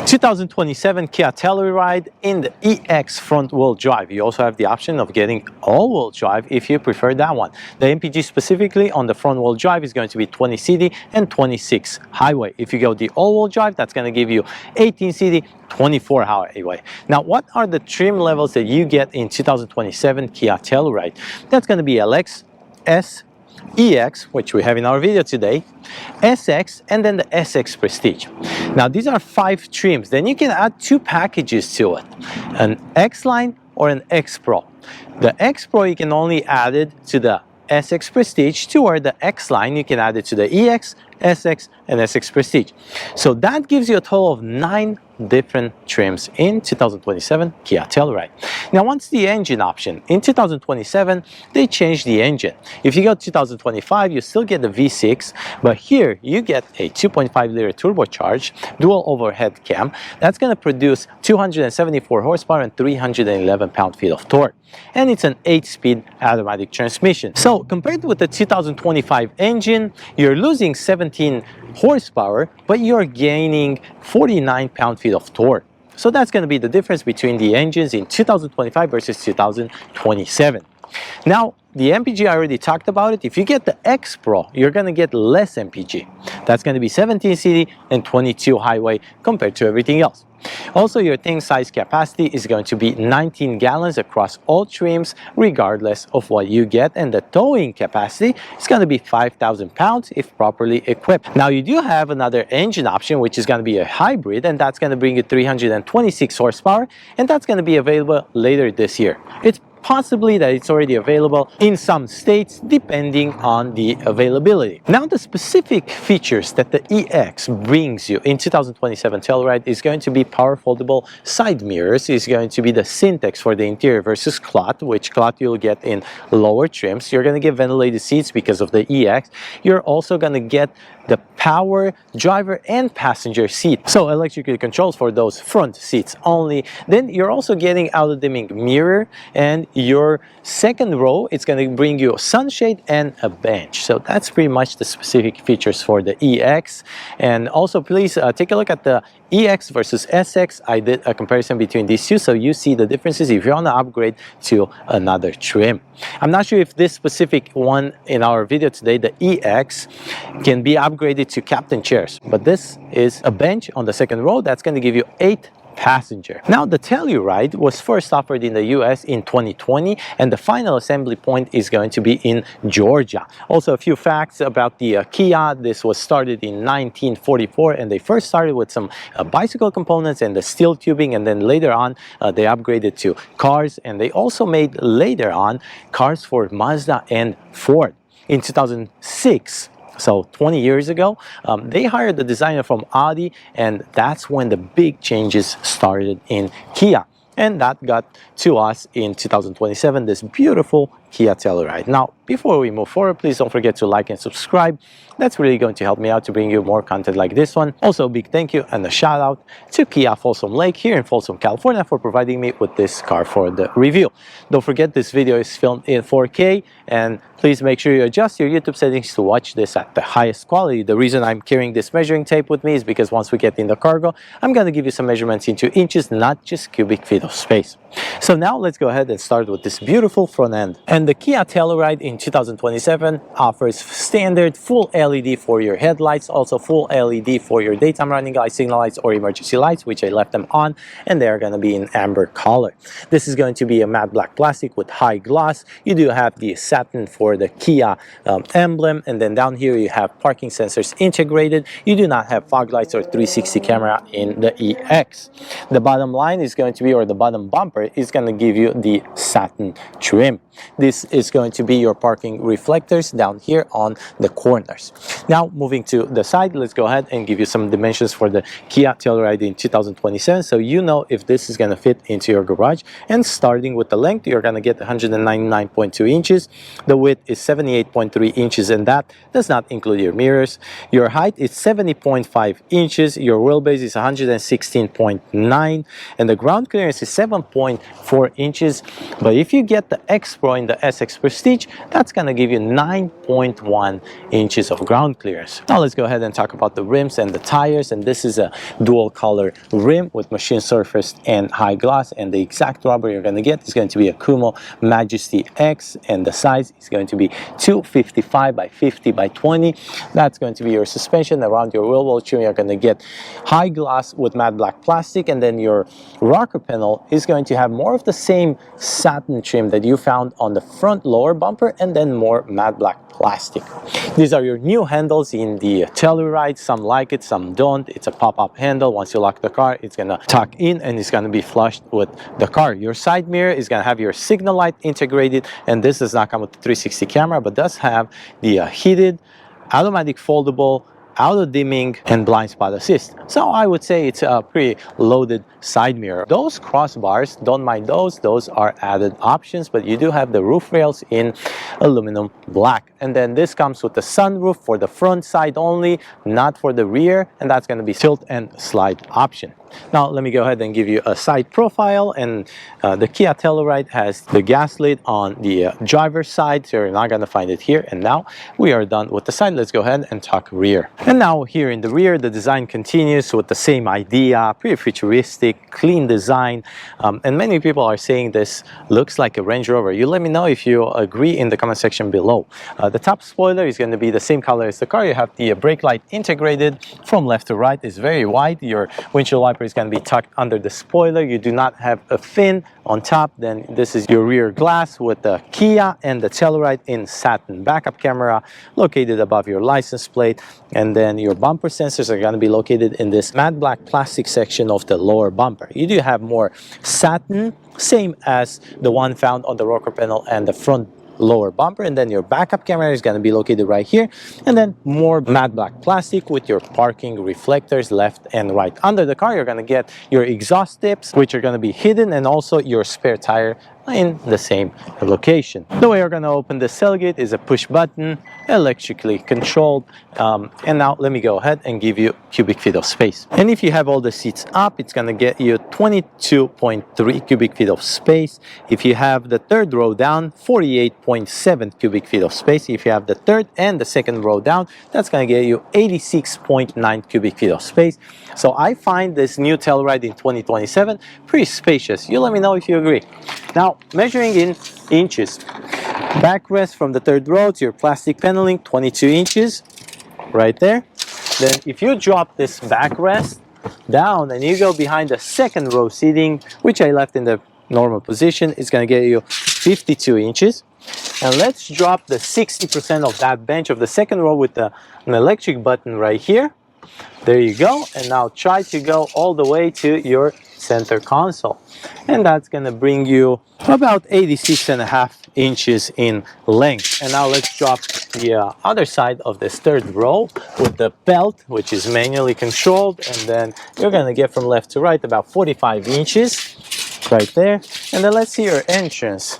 2027 Kia Telluride in the EX front-wheel drive. You also have the option of getting all-wheel drive if you prefer that one. The MPG specifically on the front-wheel drive is going to be 20 cc and 26 highway. If you go the all-wheel drive, that's going to give you 18 cc, 24 highway. Now, what are the trim levels that you get in 2027 Kia Telluride? That's going to be LX, S, EX, which we have in our video today, SX, and then the SX Prestige. Now these are 5 trims. Then you can add 2 packages to it, an X line or an X Pro. The X Pro you can only add it to the SX Prestige, or the X line you can add it to the EX, SX, and SX Prestige. So that gives you a total of 9 different trims in 2027 Kia Telluride. Now, once the engine option, in 2027 they changed the engine. If you go 2025, you still get the V6, but here you get a 2.5 liter turbocharged dual overhead cam that's going to produce 274 horsepower and 311 pound-feet of torque. And it's an 8-speed automatic transmission. So compared with the 2025 engine, you're losing 17 horsepower, but you're gaining 49 pound-feet of torque. So that's going to be the difference between the engines in 2025 versus 2027. Now, the MPG, I already talked about it. If you get the X Pro, you're going to get less MPG. That's going to be 17 cc and 22 highway compared to everything else. Also, your tank size capacity is going to be 19 gallons across all trims, regardless of what you get. And the towing capacity is going to be 5,000 pounds if properly equipped. Now, you do have another engine option, which is going to be a hybrid, and that's going to bring you 326 horsepower, and that's going to be available later this year. It's possibly that it's already available in some states depending on the availability. Now, the specific features that the EX brings you in 2027 Telluride is going to be power foldable side mirrors, is going to be the Syntex for the interior versus cloth, which cloth you'll get in lower trims. You're going to get ventilated seats because of the EX. You're also going to get the power driver and passenger seat, so electrical controls for those front seats only. Then you're also getting auto dimming mirror, and your second row, it's going to bring you a sunshade and a bench. So that's pretty much the specific features for the EX. And also, please take a look at the EX versus SX. I did a comparison between these two, so you see the differences if you want to upgrade to another trim. I'm not sure if this specific one in our video today, the EX, can be upgraded to captain chairs, but this is a bench on the second row that's going to give you 8 passenger. Now, the Telluride was first offered in the US in 2020, and the final assembly point is going to be in Georgia. Also, a few facts about the Kia. This was started in 1944, and they first started with some bicycle components and the steel tubing, and then later on they upgraded to cars, and they also made later on cars for Mazda and Ford. In 2006, so 20 years ago, they hired the designer from Audi, and that's when the big changes started in Kia. And that got to us in 2027, this beautiful Kia Telluride. Now, before we move forward, please don't forget to like and subscribe. That's really going to help me out to bring you more content like this one. Also, a big thank you and a shout out to Kia Folsom Lake here in Folsom, California, for providing me with this car for the review. Don't forget, this video is filmed in 4K, and please make sure you adjust your YouTube settings to watch this at the highest quality. The reason I'm carrying this measuring tape with me is because once we get in the cargo, I'm going to give you some measurements into inches, not just cubic feet of space. So now let's go ahead and start with this beautiful front end. And the Kia Telluride in 2027 offers standard full LED for your headlights, also full LED for your daytime running lights, signal lights, or emergency lights, which I left them on, and they are going to be in amber color. This is going to be a matte black plastic with high gloss. You do have the satin for the Kia emblem, and then down here you have parking sensors integrated. You do not have fog lights or 360 camera in the EX. The bottom line is going to be, or the bottom bumper is going to give you the satin trim. This is going to be your parking reflectors down here on the corners. Now, moving to the side, let's go ahead and give you some dimensions for the Kia Telluride in 2027, so you know if this is going to fit into your garage. And starting with the length, you're going to get 199.2 inches. The width is 78.3 inches, and that does not include your mirrors. Your height is 70.5 inches. Your wheelbase is 116.9, and the ground clearance is 7.4 inches. But if you get the X Pro in the the SX Prestige, that's going to give you 9.1 inches of ground clearance. Now let's go ahead and talk about the rims and the tires. And this is a dual color rim with machine surfaced and high gloss, and the exact rubber you're going to get is going to be a Kumo Majesty X, and the size is going to be 255 by 50 by 20. That's going to be your suspension. Around your wheel well trim, you're going to get high gloss with matte black plastic, and then your rocker panel is going to have more of the same satin trim that you found on the front lower bumper, and then more matte black plastic. These are your new handles in the Telluride. Some like it, some don't. It's a pop-up handle. Once you lock the car, it's gonna tuck in and it's gonna be flushed with the car. Your side mirror is gonna have your signal light integrated, and this does not come with the 360 camera, but does have the heated, automatic foldable, auto dimming, and blind spot assist. So I would say it's a pretty loaded side mirror. Those crossbars, don't mind those are added options, but you do have the roof rails in aluminum black. And then this comes with the sunroof for the front side only, not for the rear, and that's going to be tilt and slide option. Now let me go ahead and give you a side profile, and the Kia Telluride has the gas lid on the driver's side, so you're not going to find it here. And now we are done with the side. Let's go ahead and talk rear. And now here in the rear, the design continues with the same idea, pretty futuristic, clean design, and many people are saying this looks like a Range Rover. You let me know if you agree in the comment section below. The top spoiler is going to be the same color as the car. You have the brake light integrated from left to right. It's very wide. Your windshield wiper is going to be tucked under the spoiler. You do not have a fin on top. Then this is your rear glass with the Kia and the Telluride in satin. Backup camera located above your license plate, and then your bumper sensors are going to be located in this matte black plastic section of the lower bumper. You do have more satin, same as the one found on the rocker panel and the front lower bumper, and then your backup camera is going to be located right here, and then more matte black plastic with your parking reflectors left and right. Under the car, you're going to get your exhaust tips, which are going to be hidden, and also your spare tire in the same location. The way you're going to open the tailgate is a push button, electrically controlled. And now let me go ahead and give you cubic feet of space. And if you have all the seats up, it's going to get you 22.3 cubic feet of space. If you have the third row down, 48.7 cubic feet of space. If you have the third and the second row down, that's going to get you 86.9 cubic feet of space. So I find this new Telluride in 2027 pretty spacious. You let me know if you agree. Now, measuring in inches, backrest from the third row to your plastic paneling, 22 inches, right there. Then if you drop this backrest down and you go behind the second row seating, which I left in the normal position, it's going to get you 52 inches. And let's drop the 60% of that bench of the second row with an electric button right here. There you go. And now try to go all the way to your center console, and that's going to bring you about 86.5 inches in length. And now let's drop the other side of this third row with the belt, which is manually controlled, and then you're going to get from left to right about 45 inches right there. And then let's see your entrance.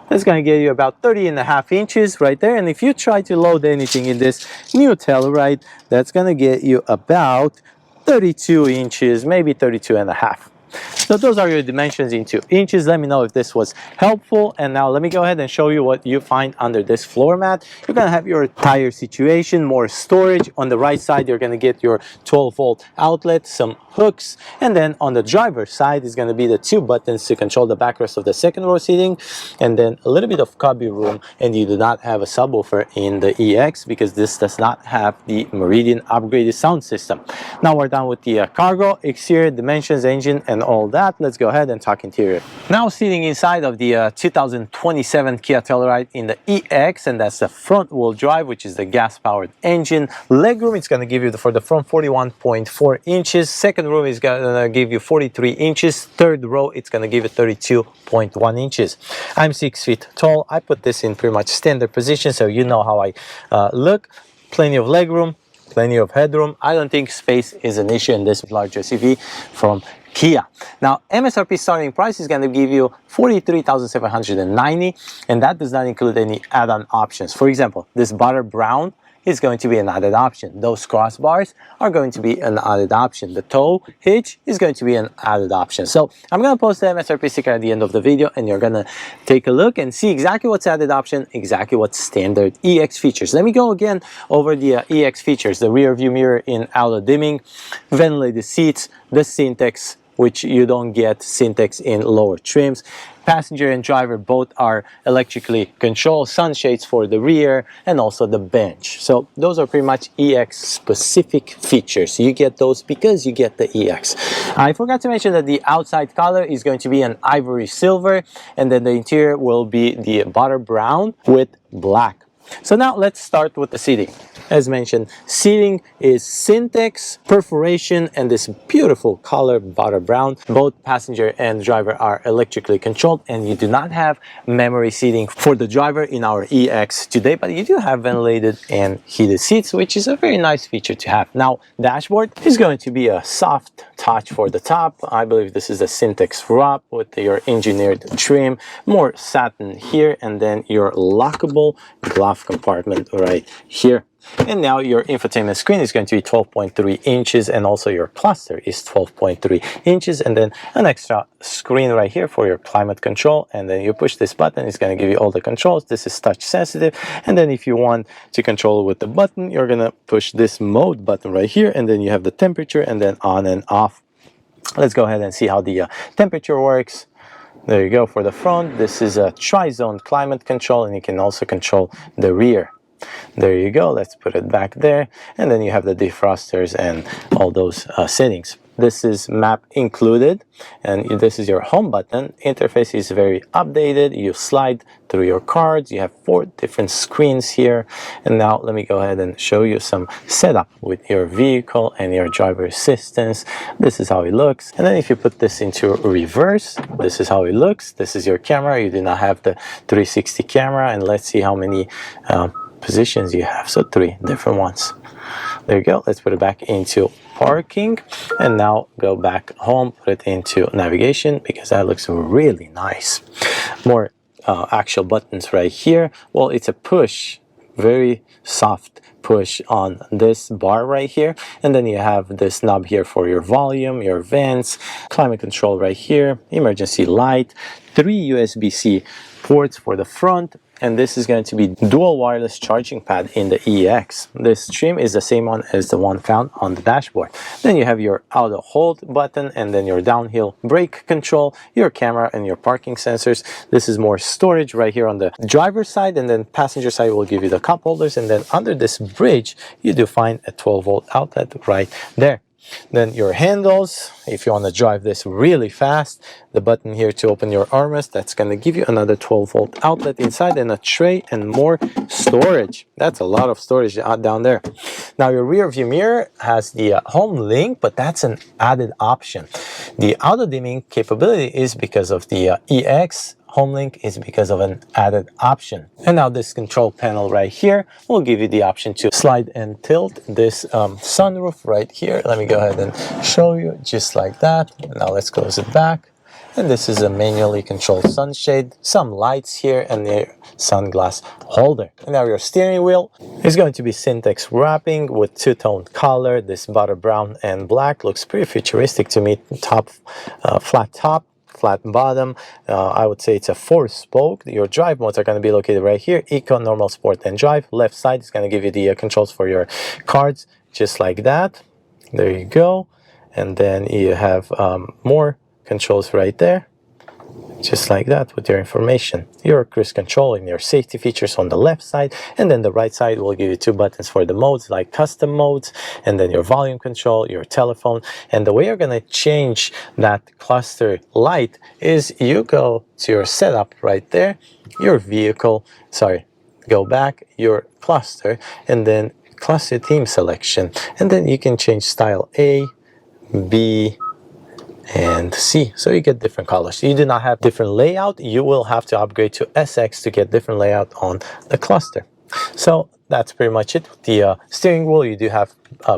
That's going to get you about 30.5 inches right there. And if you try to load anything in this new Telluride, that's going to get you about 32 inches, maybe 32.5. So those are your dimensions into inches. Let me know if this was helpful. And now let me go ahead and show you what you find under this floor mat. You're going to have your tire situation, more storage. On the right side, you're going to get your 12-volt outlet, some hooks, and then on the driver's side is going to be the two buttons to control the backrest of the second row seating, and then a little bit of cubby room. And you do not have a subwoofer in the EX because this does not have the Meridian upgraded sound system. Now we're done with the cargo, exterior, dimensions, engine, and all that. Let's go ahead and talk interior. Now sitting inside of the 2027 Kia Telluride in the EX, and that's the front wheel drive, which is the gas powered engine. Legroom, it's going to give you for the front 41.4 inches. Second row is going to give you 43 inches. Third row, it's going to give you 32.1 inches. I'm 6 feet tall. I put this in pretty much standard position, so you know how I look. Plenty of legroom, plenty of headroom. I don't think space is an issue in this large SUV from Kia. Now, MSRP starting price is going to give you $43,790, and that does not include any add-on options. For example, this butter brown is going to be an added option. Those crossbars are going to be an added option. The tow hitch is going to be an added option. So I'm going to post the MSRP sticker at the end of the video, and you're going to take a look and see exactly what's added option, exactly what's standard EX features. Let me go again over the EX features. The rear view mirror in auto dimming, ventilated seats, the Syntex, which you don't get Syntex in lower trims. Passenger and driver both are electrically controlled, sunshades for the rear, and also the bench. So those are pretty much EX specific features. You get those because you get the EX. I forgot to mention that the outside color is going to be an ivory silver, and then the interior will be the butter brown with black. So now let's start with the seating. As mentioned, seating is Syntex, perforation, and this beautiful color, butter brown. Both passenger and driver are electrically controlled, and you do not have memory seating for the driver in our EX today, but you do have ventilated and heated seats, which is a very nice feature to have. Now, dashboard is going to be a soft touch for the top. I believe this is the Syntex wrap with your engineered trim, more satin here, and then your lockable glove compartment right here. And now your infotainment screen is going to be 12.3 inches, and also your cluster is 12.3 inches, and then an extra screen right here for your climate control. And then you push this button, it's going to give you all the controls. This is touch sensitive, and then if you want to control with the button, you're going to push this mode button right here, and then you have the temperature and then on and off. Let's go ahead and see how the temperature works. There you go. For the front, this is a tri-zone climate control, and you can also control the rear. There you go. Let's put it back there, and then you have the defrosters and all those settings. This is map included, and this is your home button. Interface is very updated. You slide through your cards. You have 4 different screens here. And now let me go ahead and show you some setup with your vehicle and your driver assistance. This is how it looks. And then if you put this into reverse, this is how it looks. This is your camera. You do not have the 360 camera, and let's see how many positions you have. So 3 different ones. There you go. Let's put it back into parking, and now go back home, put it into navigation, because that looks really nice. More actual buttons right here. Well, it's a push, very soft push on this bar right here, and then you have this knob here for your volume, your vents, climate control right here, emergency light, 3 USB-C ports for the front, and this is going to be dual wireless charging pad in the EX. This trim is the same one as the one found on the dashboard. Then you have your auto hold button, and then your downhill brake control, your camera, and your parking sensors. This is more storage right here on the driver's side, and then passenger side will give you the cup holders, and then under this bridge you do find a 12-volt outlet right there. Then your handles, if you want to drive this really fast, the button here to open your armrest, that's going to give you another 12-volt outlet inside, and a tray and more storage. That's a lot of storage down there. Now your rear view mirror has the home link, but that's an added option. The auto dimming capability is because of the EX. Home link is because of an added option. And now this control panel right here will give you the option to slide and tilt this sunroof right here. Let me go ahead and show you, just like that. Now let's close it back. And this is a manually controlled sunshade, some lights here, and the sunglass holder. And now your steering wheel is going to be Syntex wrapping with 2-tone color. This butter brown and black looks pretty futuristic to me. Top, flat top, flat bottom. I would say it's a 4-spoke. Your drive modes are going to be located right here: Eco, Normal, Sport, and Drive. Left side is going to give you the controls for your cards, just like that. There you go. And then you have more controls right there, just like that, with your information, your cruise control and your safety features on the left side. And then the right side will give you 2 buttons for the modes, like custom modes, and then your volume control, your telephone. And the way you're going to change that cluster light is you go to your setup right there, your vehicle, go back, your cluster, and then cluster theme selection, and then you can change style A, B, and C, so you get different colors. You do not have different layout. You will have to upgrade to SX to get different layout on the cluster. So that's pretty much it. With the steering wheel, you do have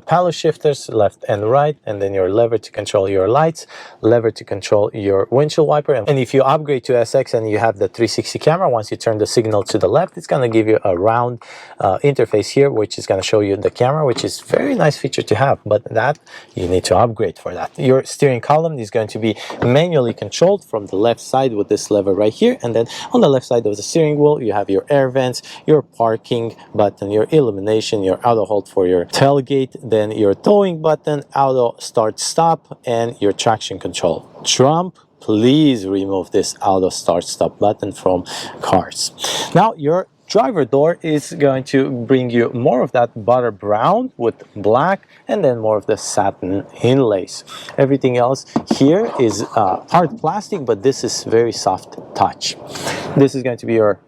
paddle shifters left and right, and then your lever to control your lights, lever to control your windshield wiper. And if you upgrade to SX and you have the 360 camera, once you turn the signal to the left, it's going to give you a round interface here, which is going to show you the camera, which is very nice feature to have, but that you need to upgrade for that. Your steering column is going to be manually controlled from the left side with this lever right here, and then on the left side of the steering wheel you have your air vents, your parking button, your illumination, your auto hold for your tailgate, then your towing button, auto start stop, and your traction control. Trump, please remove this auto start stop button from cars. Now your driver door is going to bring you more of that butter brown with black, and then more of the satin inlays. Everything else here is hard plastic, but this is very soft touch. This is going to be your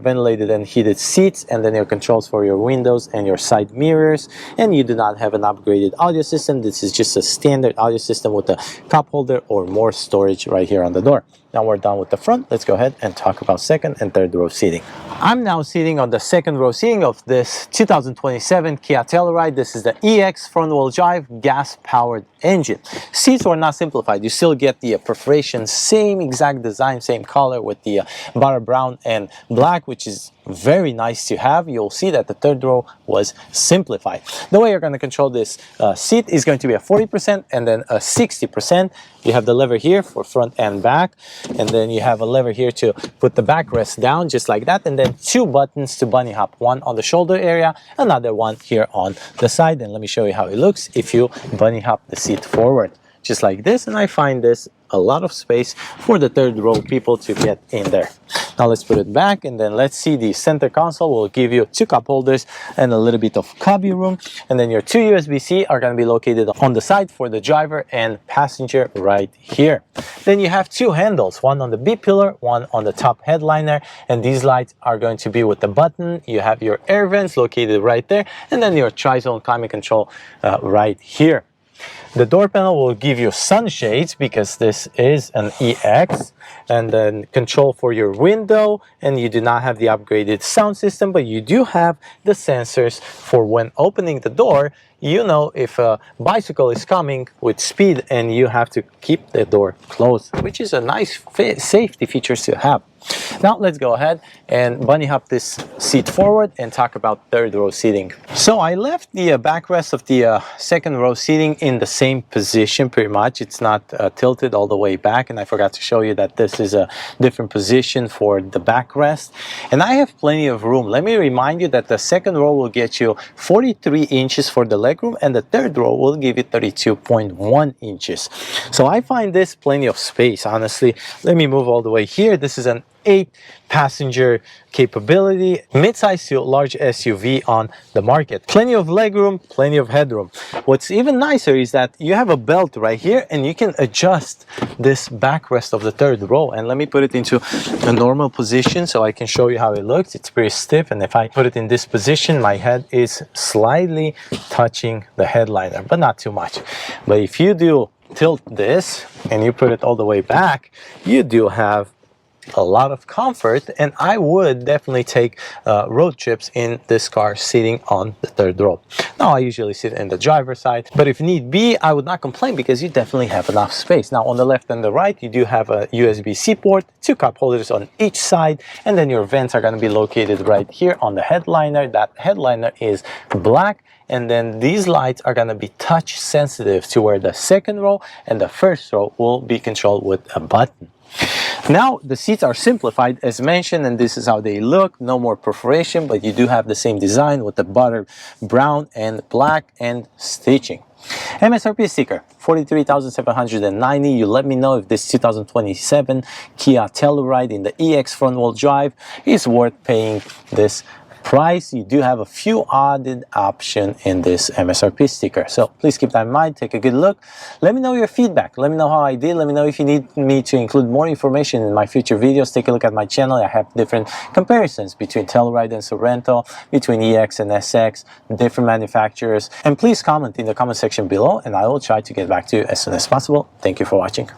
ventilated and heated seats, and then your controls for your windows and your side mirrors. And you do not have an upgraded audio system. This is just a standard audio system with a cup holder or more storage right here on the door. Now we're done with the front. Let's go ahead and talk about second and third row seating. I'm now sitting on the second row seating of this 2027 Kia Telluride. This is the EX front-wheel drive gas-powered engine. Seats were not simplified. You still get the perforation, same exact design, same color with the butter brown and black, which is very nice to have. You'll see that the third row was simplified. The way you're going to control this seat is going to be a 40% and then a 60%. You have the lever here for front and back, and then you have a lever here to put the backrest down just like that, and then two buttons to bunny hop, one on the shoulder area, another one here on the side. And let me show you how it looks if you bunny hop the seat forward just like this, and I find this a lot of space for the third row people to get in there. Now let's put it back, and then let's see. The center console will give you two cup holders and a little bit of cubby room, and then your two USB-C are going to be located on the side for the driver and passenger right here. Then you have two handles, one on the B pillar, one on the top headliner, and these lights are going to be with the button. You have your air vents located right there, and then your tri-zone climate control right here. The door panel will give you sunshades because this is an EX, and then control for your window, and you do not have the upgraded sound system, but you do have the sensors for when opening the door. You know if a bicycle is coming with speed and you have to keep the door closed, which is a nice safety feature to have. Now let's go ahead and bunny hop this seat forward and talk about third row seating. So I left the backrest of the second row seating in the same position pretty much. It's not tilted all the way back, and I forgot to show you that this is a different position for the backrest. And I have plenty of room. Let me remind you that the second row will get you 43 inches for the legroom, and the third row will give you 32.1 inches. So I find this plenty of space, honestly. Let me move all the way here. This is an 8-passenger capability, mid-size to large SUV on the market. Plenty of legroom, plenty of headroom. What's even nicer is that you have a belt right here, and you can adjust this backrest of the third row. And let me put it into a normal position so I can show you how it looks. It's pretty stiff, and if I put it in this position, my head is slightly touching the headliner, but not too much. But if you do tilt this and you put it all the way back, you do have a lot of comfort, and I would definitely take road trips in this car sitting on the third row. Now I usually sit in the driver's side, but if need be, I would not complain because you definitely have enough space. Now on the left and the right, you do have a USB-C port, two cup holders on each side, and then your vents are going to be located right here on the headliner. That headliner is black, and then these lights are going to be touch sensitive to where the second row and the first row will be controlled with a button. Now the seats are simplified as mentioned, and this is how they look. No more perforation, but you do have the same design with the butter brown and black and stitching. MSRP sticker 43,790. You let me know if this 2027 Kia Telluride in the EX front-wheel drive is worth paying this price. You do have a few added options in this MSRP sticker, so please keep that in mind. Take a good look. Let me know your feedback. Let me know how I did. Let me know if you need me to include more information in my future videos. Take a look at my channel. I have different comparisons between Telluride and Sorento, between EX and SX, different manufacturers. And please comment in the comment section below, and I will try to get back to you as soon as possible. Thank you for watching.